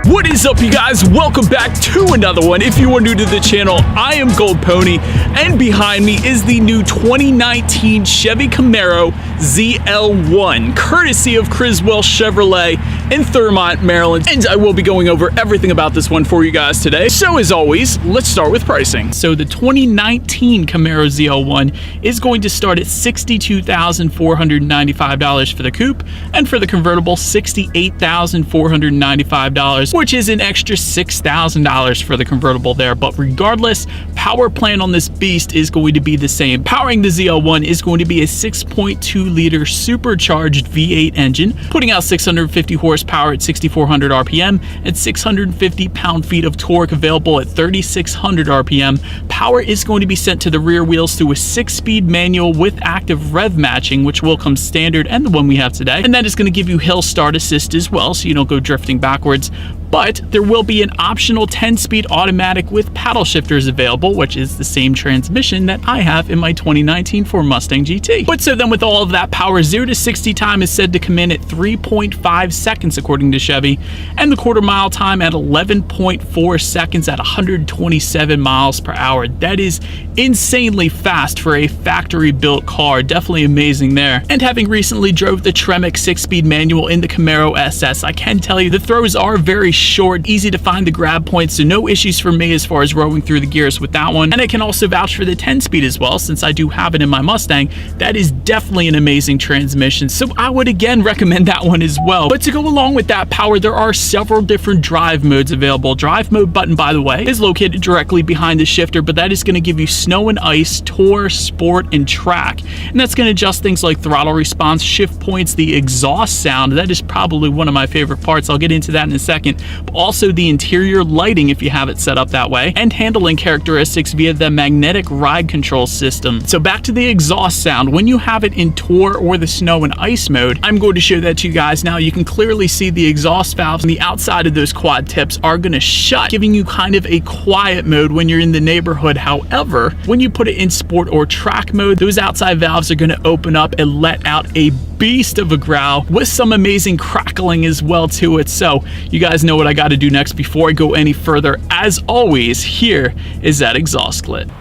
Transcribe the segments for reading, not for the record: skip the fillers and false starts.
What is up, you guys? Welcome back to another one. If you are new to the channel, I am Gold Pony, and behind me is the new 2019 Chevy Camaro ZL1, courtesy of Criswell Chevrolet in Thurmont, Maryland. And I will be going over everything about this one for you guys today. So as always, let's start with pricing. So the 2019 Camaro ZL1 is going to start at $62,495 for the coupe, and for the convertible, $68,495, which is an extra $6,000 for the convertible there. But regardless, power plant on this beast is going to be the same. Powering the ZL1 is going to be a 6.2 liter supercharged V8 engine, putting out 650 horsepower at 6,400 RPM and 650 pound-feet of torque available at 3,600 RPM. Power is going to be sent to the rear wheels through a 6-speed manual with active rev matching, which will come standard, and the one we have today. And that is going to give you hill start assist as well, so you don't go drifting backwards. But there will be an optional 10-speed automatic with paddle shifters available, which is the same transmission that I have in my 2019 Ford Mustang GT. But so then with all of that power, 0 to 60 time is said to come in at 3.5 seconds according to Chevy, and the quarter mile time at 11.4 seconds at 127 miles per hour. That is insanely fast for a factory built car. Definitely amazing there. And having recently drove the Tremec 6-speed manual in the Camaro SS, I can tell you the throws are very short, easy to find the grab points, so no issues for me as far as rowing through the gears with that one. And I can also vouch for the 10-speed as well, since I do have it in my Mustang. That is definitely an amazing transmission, so I would again recommend that one as well. But to go along with that power, there are several different drive modes available. Drive mode button, by the way, is located directly behind the shifter, but that is going to give you snow and ice, tour, sport, and track. And that's going to adjust things like throttle response, shift points, the exhaust sound. That is probably one of my favorite parts. I'll get into that in a second. But also the interior lighting if you have it set up that way, and handling characteristics via the magnetic ride control system. So back to the exhaust sound. When you have it in tour or the snow and ice mode, I'm going to show that to you guys now. You can clearly see the exhaust valves on the outside of those quad tips are going to shut, giving you kind of a quiet mode when you're in the neighborhood. However, when you put it in sport or track mode, those outside valves are going to open up and let out a beast of a growl with some amazing crackling as well to it. So you guys know what I got to do next before I go any further. As always, here is that exhaust clip.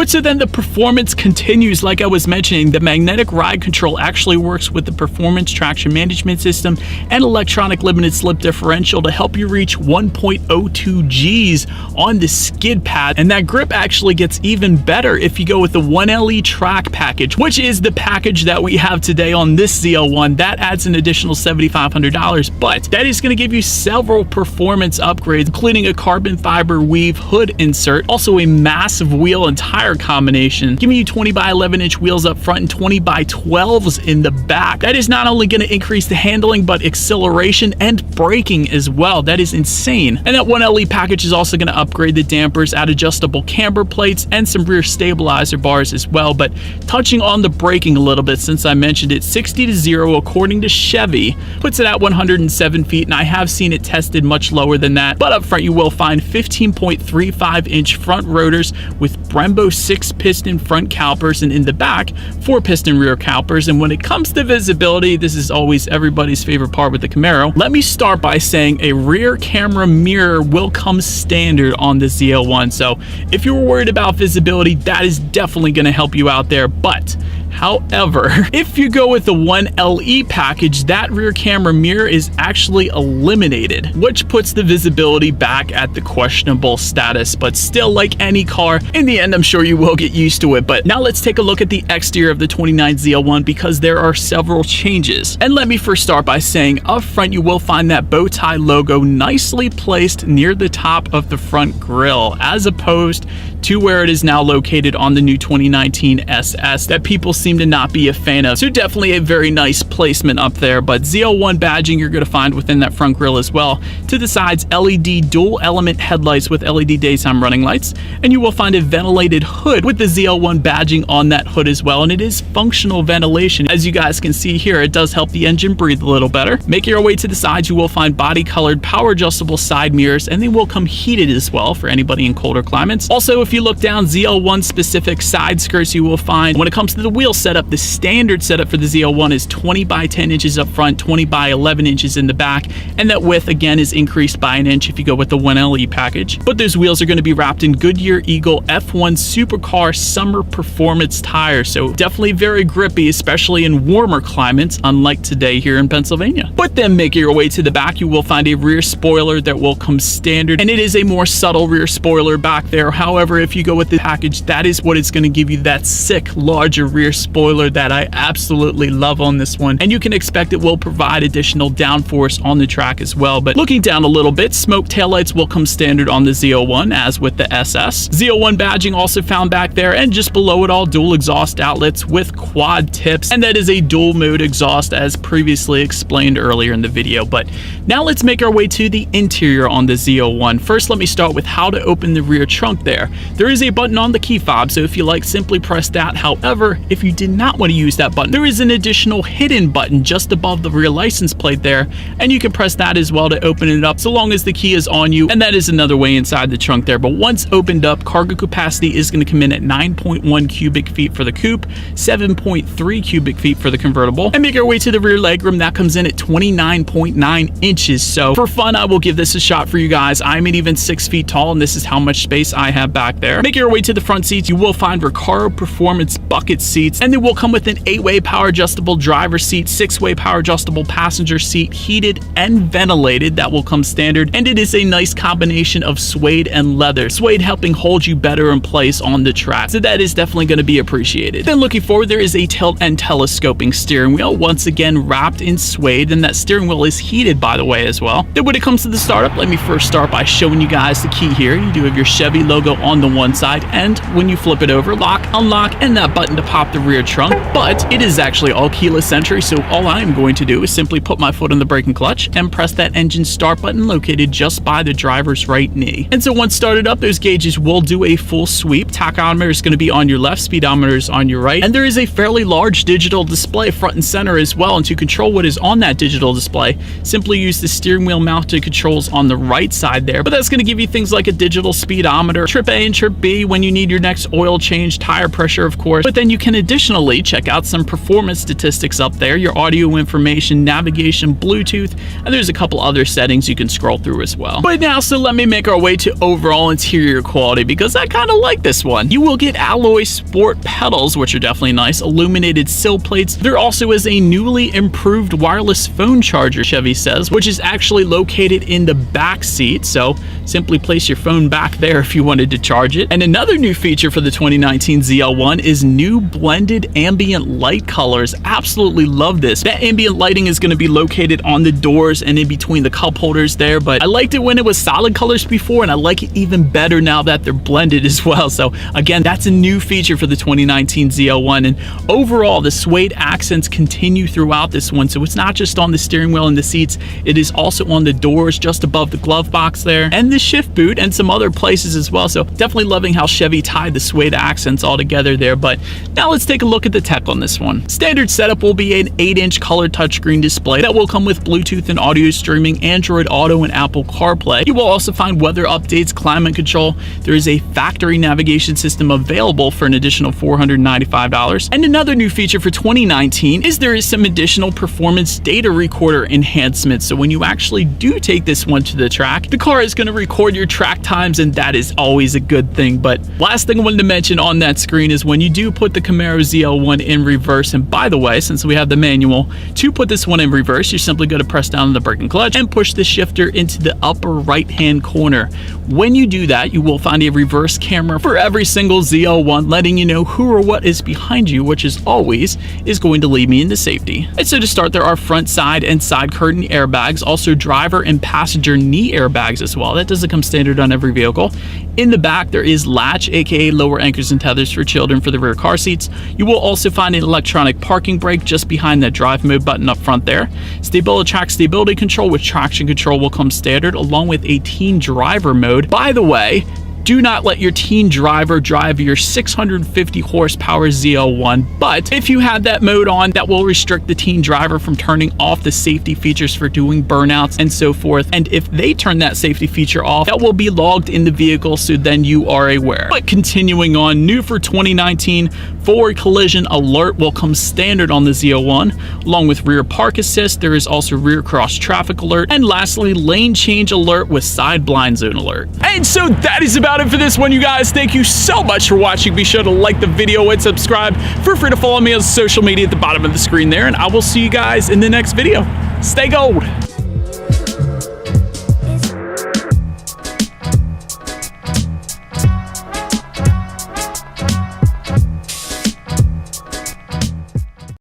So then the performance continues. Like I was mentioning, the magnetic ride control actually works with the performance traction management system and electronic limited slip differential to help you reach 1.02 Gs on the skid pad. And that grip actually gets even better if you go with the 1LE track package, which is the package that we have today on this ZL1. That adds an additional $7,500, but that is going to give you several performance upgrades, including a carbon fiber weave hood insert, also a massive wheel and tire combination, giving you 20 by 11 inch wheels up front and 20 by 12s in the back. That is not only going to increase the handling, but acceleration and braking as well. That is insane. And that 1LE package is also going to upgrade the dampers, add adjustable camber plates, and some rear stabilizer bars as well. But touching on the braking a little bit, since I mentioned it, 60 to 0 according to Chevy puts it at 107 feet, and I have seen it tested much lower than that. But up front you will find 15.35 inch front rotors with Brembo 6-piston front calipers, and in the back 4-piston rear calipers. And when it comes to visibility, this is always everybody's favorite part with the Camaro. Let me start by saying a rear camera mirror will come standard on the ZL1, so if you were worried about visibility, that is definitely going to help you out there. But however, if you go with the 1LE package, that rear camera mirror is actually eliminated, which puts the visibility back at the questionable status. But still, like any car, in the end I'm sure you will get used to it. But now let's take a look at the exterior of the 29 ZL1, because there are several changes. And let me first start by saying up front you will find that bow tie logo nicely placed near the top of the front grille, as opposed to where it is now located on the new 2019 SS that people seem to not be a fan of. So definitely a very nice placement up there, but ZL1 badging you're going to find within that front grille as well. To the sides, LED dual element headlights with LED daytime running lights, and you will find a ventilated hood with the ZL1 badging on that hood as well, and it is functional ventilation. As you guys can see here, it does help the engine breathe a little better. Making your way to the sides, you will find body colored power adjustable side mirrors, and they will come heated as well for anybody in colder climates. Also, if you look down, ZL1 specific side skirts you will find. When it comes to the wheel setup, the standard setup for the ZL1 is 20 by 10 inches up front, 20 by 11 inches in the back, and that width again is increased by an inch if you go with the 1LE package. But those wheels are going to be wrapped in Goodyear Eagle F1 Supercar Summer Performance tires, so definitely very grippy, especially in warmer climates, unlike today here in Pennsylvania. But then making your way to the back, you will find a rear spoiler that will come standard, and it is a more subtle rear spoiler back there. However, if you go with the package, that is what is going to give you that sick, larger rear spoiler that I absolutely love on this one, and you can expect it will provide additional downforce on the track as well. But looking down a little bit, smoke taillights will come standard on the ZL1 as with the SS. ZL1 badging also found back there, and just below it all, dual exhaust outlets with quad tips, and that is a dual mode exhaust as previously explained earlier in the video. But now let's make our way to the interior on the ZL1. First, let me start with how to open the rear trunk there. There is a button on the key fob, so if you like, simply press that. However, if you did not want to use that button, there is an additional hidden button just above the rear license plate there, and you can press that as well to open it up so long as the key is on you, and that is another way inside the trunk there. But once opened up, cargo capacity is going to come in at 9.1 cubic feet for the coupe, 7.3 cubic feet for the convertible, and make our way to the rear legroom. That comes in at 29.9 inches. So for fun, I will give this a shot for you guys. I'm at even 6 feet tall, and this is how much space I have back there. Make your way to the front seats. You will find Recaro Performance bucket seats, and they will come with an 8-way power adjustable driver seat, 6-way power adjustable passenger seat, heated and ventilated. That will come standard, and it is a nice combination of suede and leather. Suede helping hold you better in place on the track, so that is definitely going to be appreciated. Then looking forward, there is a tilt and telescoping steering wheel, once again wrapped in suede, and that steering wheel is heated, by the way, as well. Then when it comes to the startup, let me first start by showing you guys the key here. You do have your Chevy logo on the one side, and when you flip it over, lock, unlock, and that button to pop the rear trunk. But it is actually all keyless entry, so all I am going to do is simply put my foot on the brake and clutch and press that engine start button located just by the driver's right knee. And so once started up, those gauges will do a full sweep. Tachometer is going to be on your left, speedometer is on your right, and there is a fairly large digital display front and center as well. And to control what is on that digital display, simply use the steering wheel mounted controls on the right side there. But that's going to give you things like a digital speedometer, trip A and trip B when you need your next oil change, tire pressure, of course. But then you can additionally check out some performance statistics up there, your audio information, navigation, Bluetooth, and there's a couple other settings you can scroll through as well. But now, so let me make our way to overall interior quality, because I kind of like this one. You will get alloy sport pedals, which are definitely nice, illuminated sill plates. There also is a newly improved wireless phone charger, Chevy says, which is actually located in the back seat, so simply place your phone back there if you wanted to charge it. And another new feature for the 2019 ZL1 is new blended ambient light colors. Absolutely love this. That ambient lighting is going to be located on the doors and in between the cup holders there, but I liked it when it was solid colors before, and I like it even better now that they're blended as well. So again, that's a new feature for the 2019 ZL1, and overall the suede accents continue throughout this one, so it's not just on the steering wheel and the seats, it is also on the doors just above the glove box there, and the shift boot, and some other places as well. So definitely loving how Chevy tied the suede accents all together there. But now let's take a look at the tech on this one. Standard setup will be an 8-inch color touchscreen display that will come with Bluetooth and audio streaming, Android Auto, and Apple CarPlay. You will also find weather updates, climate control. There is a factory navigation system available for an additional $495. And another new feature for 2019 is there is some additional performance data recorder enhancements. So when you actually do take this one to the track, the car is going to record your track times, and that is always a good thing. But last thing I wanted to mention on that screen is when you do put the Camaro ZL1 in reverse, and by the way, since we have the manual, to put this one in reverse, you're simply going to press down on the brake and clutch and push the shifter into the upper right hand corner. When you do that, you will find a reverse camera for every single ZL1, letting you know who or what is behind you, which is always is going to lead me into safety. And so to start, there are front, side, and side curtain airbags, also driver and passenger knee airbags as well. That doesn't come standard on every vehicle. In the back, There is latch, aka lower anchors and tethers for children for the rear car seats. You will also find an electronic parking brake just behind that drive mode button up front there. Stability control with traction control will come standard, along with a teen driver mode. By the way, do not let your teen driver drive your 650 horsepower ZL1, but if you have that mode on, that will restrict the teen driver from turning off the safety features for doing burnouts and so forth. And if they turn that safety feature off, that will be logged in the vehicle, so then you are aware. But continuing on, new for 2019, forward collision alert will come standard on the ZL1, along with rear park assist. There is also rear cross traffic alert, and lastly, lane change alert with side blind zone alert. And so that is about it for this one, you guys. Thank you so much for watching. Be sure to like the video and subscribe. Feel free to follow me on social media at the bottom of the screen there, and I will see you guys in the next video. Stay gold.